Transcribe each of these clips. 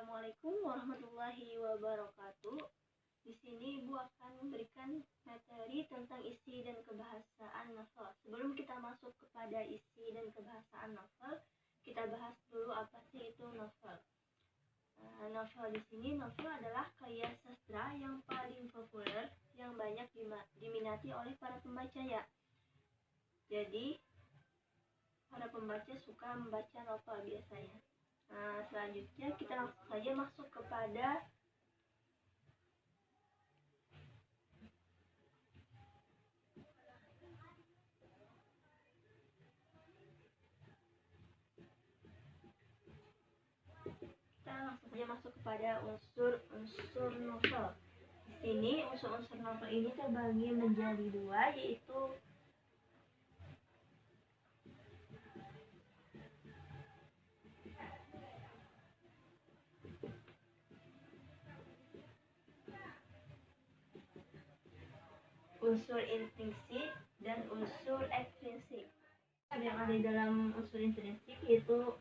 Assalamualaikum warahmatullahi wabarakatuh. Di sini Ibu akan memberikan materi tentang isi dan kebahasaan novel. Sebelum kita masuk kepada isi dan kebahasaan novel, kita bahas dulu apa sih itu novel. Novel di sini, novel adalah karya sastra yang paling populer yang banyak diminati oleh para pembacanya. Jadi, para pembaca suka membaca novel biasanya. Selanjutnya kita langsung saja masuk kepada unsur-unsur novel. Di sini unsur-unsur novel ini terbagi menjadi dua, yaitu unsur intrinsik dan unsur ekstrinsik. Yang ada di dalam unsur intrinsik yaitu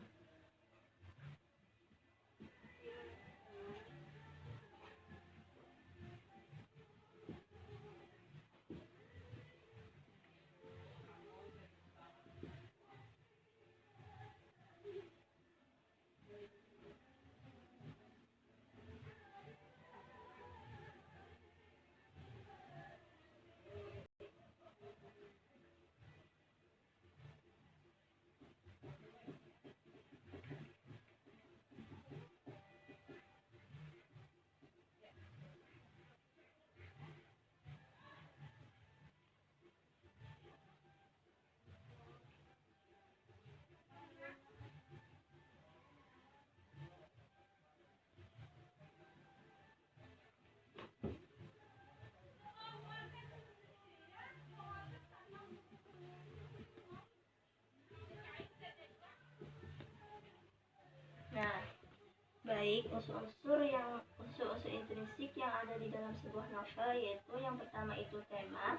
unsur-unsur intrinsik yang ada di dalam sebuah novel, yaitu yang pertama itu tema,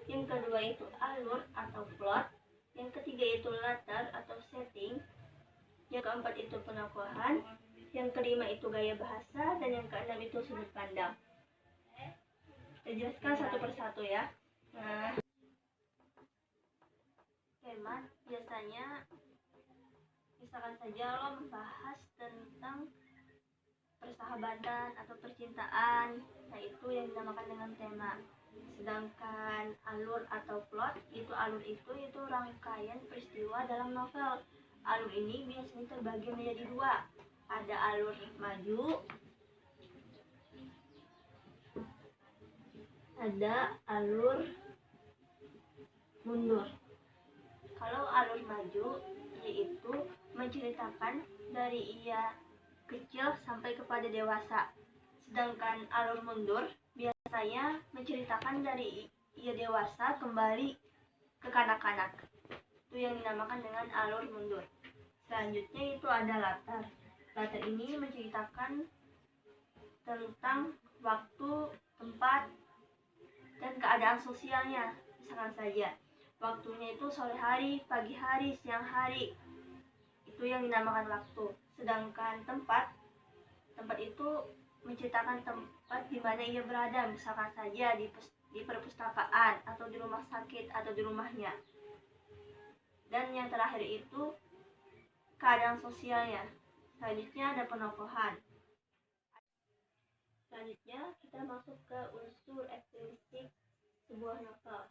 yang kedua itu alur atau plot, yang ketiga itu latar atau setting, yang keempat itu penokohan, yang kelima itu gaya bahasa, dan yang keenam itu sudut pandang. Kita jelaskan satu persatu ya. Tema biasanya misalkan saja lo membahas tentang persahabatan atau percintaan, nah itu yang dinamakan dengan tema. Sedangkan alur atau plot, alur itu rangkaian peristiwa dalam novel. Alur ini biasanya terbagi menjadi dua, ada alur maju, ada alur mundur. Kalau alur maju yaitu menceritakan dari ia kecil sampai kepada dewasa. Sedangkan alur mundur biasanya menceritakan dari ia dewasa kembali ke kanak-kanak. Itu yang dinamakan dengan alur mundur. Selanjutnya itu ada latar. Latar ini menceritakan tentang waktu, tempat, dan keadaan sosialnya. Misalkan saja waktunya itu sore hari, pagi hari, siang hari. Itu yang dinamakan waktu. Sedangkan tempat itu menceritakan tempat di mana ia berada, misalkan saja di perpustakaan atau di rumah sakit atau di rumahnya. Dan yang terakhir itu keadaan sosialnya. Selanjutnya ada penokohan. Selanjutnya kita masuk ke unsur ekstrinsik sebuah novel.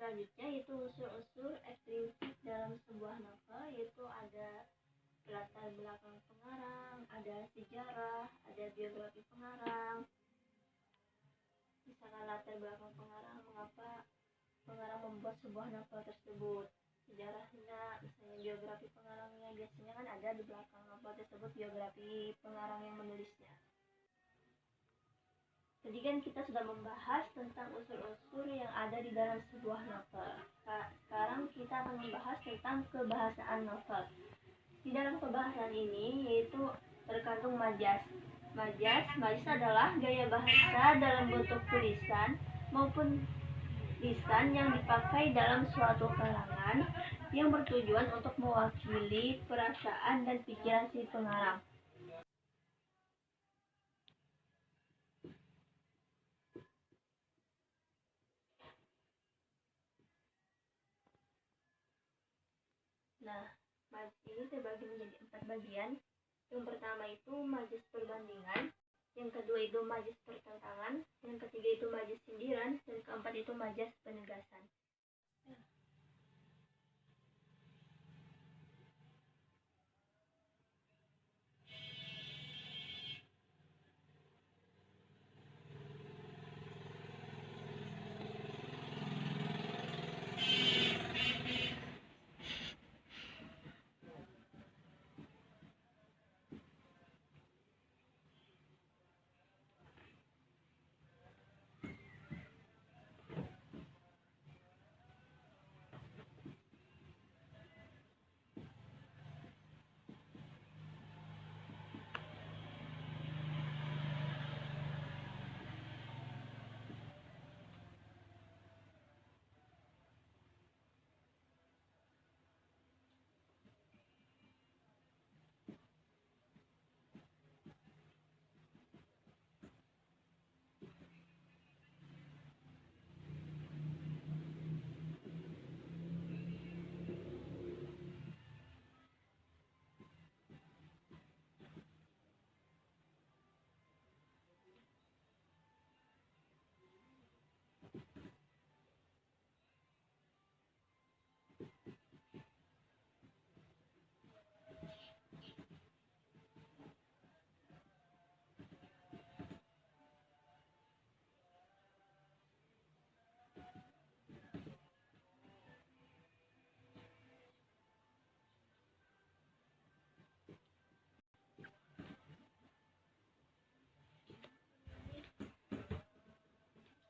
Selanjutnya yaitu unsur-unsur ekstrinsi dalam sebuah novel, yaitu ada latar belakang pengarang, ada sejarah, ada biografi pengarang. Misalkan latar belakang pengarang, mengapa pengarang membuat sebuah novel tersebut, sejarahnya, misalnya biografi pengarangnya, biasanya kan ada di belakang novel tersebut biografi pengarang yang menulisnya. Tadi kan kita sudah membahas tentang unsur-unsur yang ada di dalam sebuah novel. Sekarang kita akan membahas tentang kebahasaan novel. Di dalam kebahasaan ini yaitu terkandung majaz. Majaz adalah gaya bahasa dalam bentuk tulisan maupun lisan yang dipakai dalam suatu kalangan yang bertujuan untuk mewakili perasaan dan pikiran si pengarang. Nah, majaz ini terbagi menjadi 4 bagian. Yang pertama itu majaz perbandingan, yang kedua itu majaz pertentangan, yang ketiga itu majaz sindiran, dan keempat itu majaz penegasan.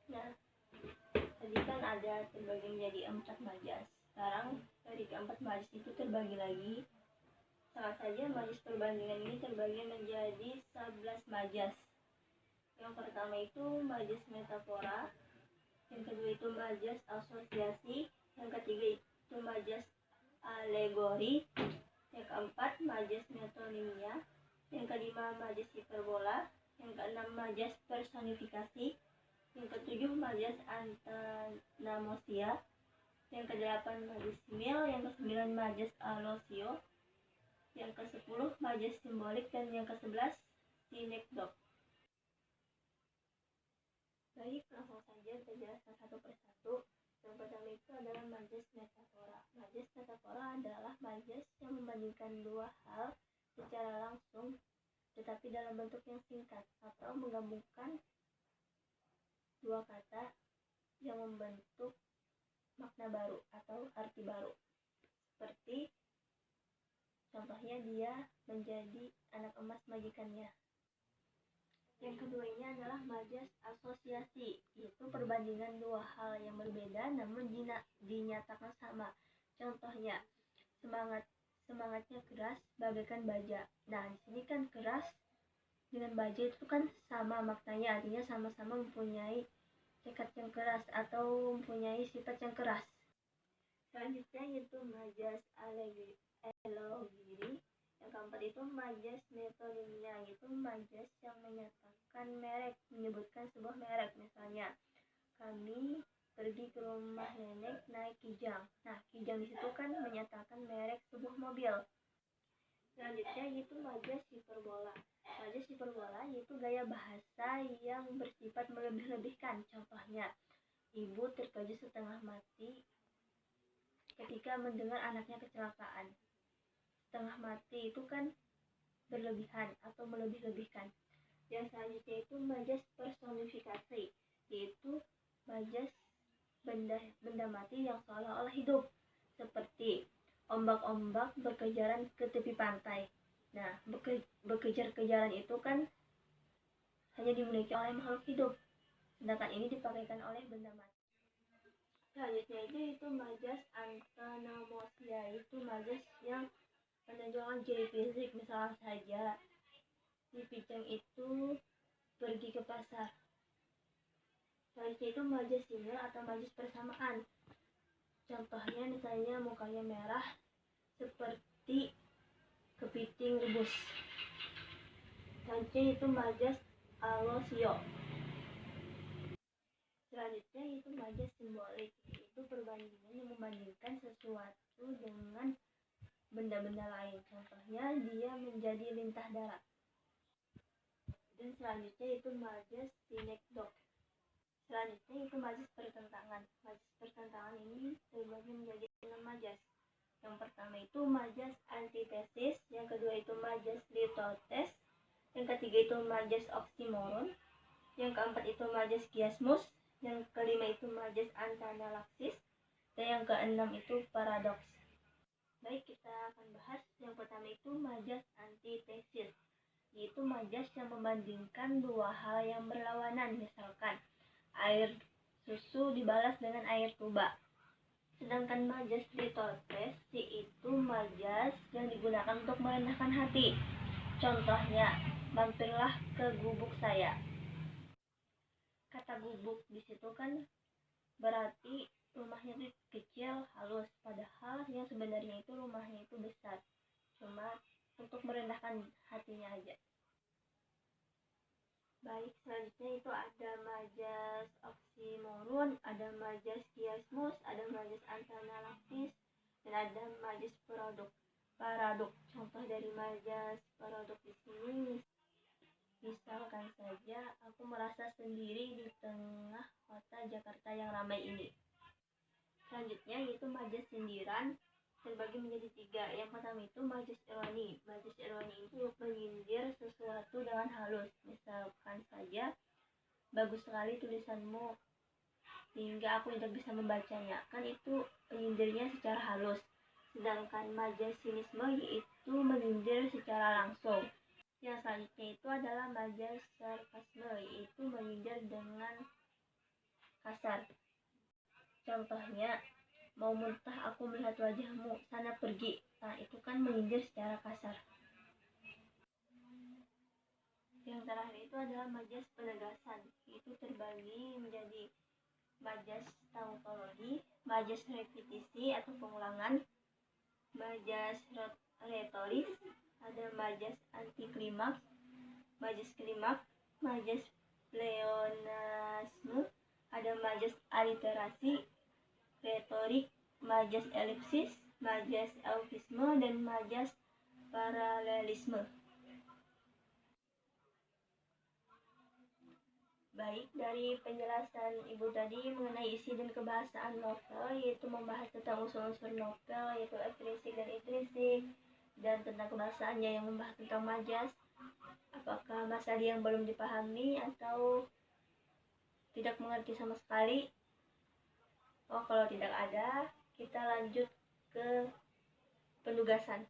Nah, tadi kan ada terbagi menjadi 4 majaz. Sekarang dari keempat majaz itu terbagi lagi. Salah saja majaz perbandingan ini terbagi menjadi 11 majaz. Yang pertama itu majaz metafora, yang kedua itu majaz asosiasi, yang ketiga itu majaz alegori, yang keempat majaz metonimia, yang kelima majaz hiperbola, yang keenam majaz personifikasi, yang ketujuh majaz antanamosia, yang kedelapan majaz simil, yang kesembilan majaz alosio, yang ke-10 majaz simbolik, dan yang ke-11 sinekdok. Baik, langsung saja kita jelaskan satu persatu. Yang pertama itu adalah majaz metafora. Majaz metafora adalah majaz yang membandingkan dua hal secara langsung tetapi dalam bentuk yang singkat, atau menggabungkan dua kata yang membentuk makna baru atau arti baru. Seperti contohnya dia menjadi anak emas majikannya. Yang kedua ini adalah majaz asosiasi, yaitu perbandingan dua hal yang berbeda namun dinyatakan sama. Contohnya, semangatnya keras bagaikan baja. Nah, di sini kan keras dengan baja itu kan sama maknanya, artinya sama-sama mempunyai tekad yang keras atau mempunyai sifat yang keras. Selanjutnya yaitu majaz elogiri. Yang keempat itu majaz metonimia, yaitu majaz yang menyatakan merek, menyebutkan sebuah merek. Misalnya, kami pergi ke rumah nenek naik kijang. Nah, kijang di situ kan menyatakan merek sebuah mobil. Selanjutnya yaitu majaz hiperbola. Majaz hiperbola yaitu gaya bahasa yang bersifat melebih-lebihkan. Contohnya, Ibu terkejut setengah mati ketika mendengar anaknya kecelakaan. Setengah mati itu kan berlebihan atau melebih-lebihkan. Yang selanjutnya itu majas personifikasi, yaitu majas benda mati yang seolah-olah hidup, seperti ombak-ombak berkejaran ke tepi pantai. Nah, berkejar-kejaran itu kan hanya dimiliki oleh makhluk hidup, sedangkan ini dipakaikan oleh benda mati. Selanjutnya itu majas antanamosia, itu majas yang menunjukkan ciri fisik, misalnya saja si Piceng itu pergi ke pasar. Selanjutnya itu majas sinyal atau majas persamaan. Contohnya misalnya mukanya merah seperti kepiting rebus. Selanjutnya itu majas alosio. Selanjutnya itu majas simbolik, itu perbandingan yang membandingkan sesuatu dengan benda-benda lain. Contohnya dia menjadi lintah darat. Dan selanjutnya itu majas sinekdok. Selanjutnya itu majas pertentangan. Majas pertentangan ini terbagi menjadi 6 majas. Yang pertama itu majas antitesis, yang kedua itu majas litotes, yang ketiga itu majas oksimoron, yang keempat itu majas kiasmus, yang kelima itu majas antanalaksis, dan yang keenam itu paradoks. Baik, kita akan bahas yang pertama itu majas antitesis, yaitu majas yang membandingkan dua hal yang berlawanan, misalkan air susu dibalas dengan air tuba. Sedangkan majas litotes yaitu majas yang digunakan untuk merendahkan hati. Contohnya, mampirlah ke gubuk saya. Kata gubuk di situ kan berarti rumahnya itu kecil, halus, padahal yang sebenarnya itu rumahnya itu besar, cuma untuk merendahkan hatinya aja. Baik, selanjutnya itu ada majas oksimoron, ada majas kiasmus, ada majas antanalaksis, dan ada majas paradok. Contoh dari majas paradok di sini, misalkan saja aku merasa sendiri di tengah kota Jakarta yang ramai ini. Selanjutnya yaitu majas sindiran, terbagi menjadi 3. Yang pertama itu majas ironi. Majas ironi itu menyindir sesuatu dengan halus. Misalkan saja, bagus sekali tulisanmu sehingga aku tidak bisa membacanya. Kan itu menyindirnya secara halus. Sedangkan majas sinisme yaitu menyindir secara langsung. Yang selanjutnya itu adalah majas sarkasme, yaitu menyindir dengan kasar. Contohnya, mau muntah aku melihat wajahmu, sana pergi. Nah, itu kan menyindir secara kasar. Yang terakhir itu adalah majas penegasan. Itu terbagi menjadi majas tautologi, majas repetisi atau pengulangan, majas retoris, ada majas antiklimaks, majas klimaks, majas pleonasme, ada majas aliterasi, retorik, majas elipsis, majas eufisme, dan majas paralelisme. Baik, dari penjelasan Ibu tadi mengenai isi dan kebahasaan novel, yaitu membahas tentang unsur-unsur novel, yaitu ekstrinsik dan intrinsik, dan tentang kebahasaannya yang membahas tentang majas. Apakah Mas ada yang belum dipahami atau tidak mengerti sama sekali? Oh, kalau tidak ada, kita lanjut ke penugasan.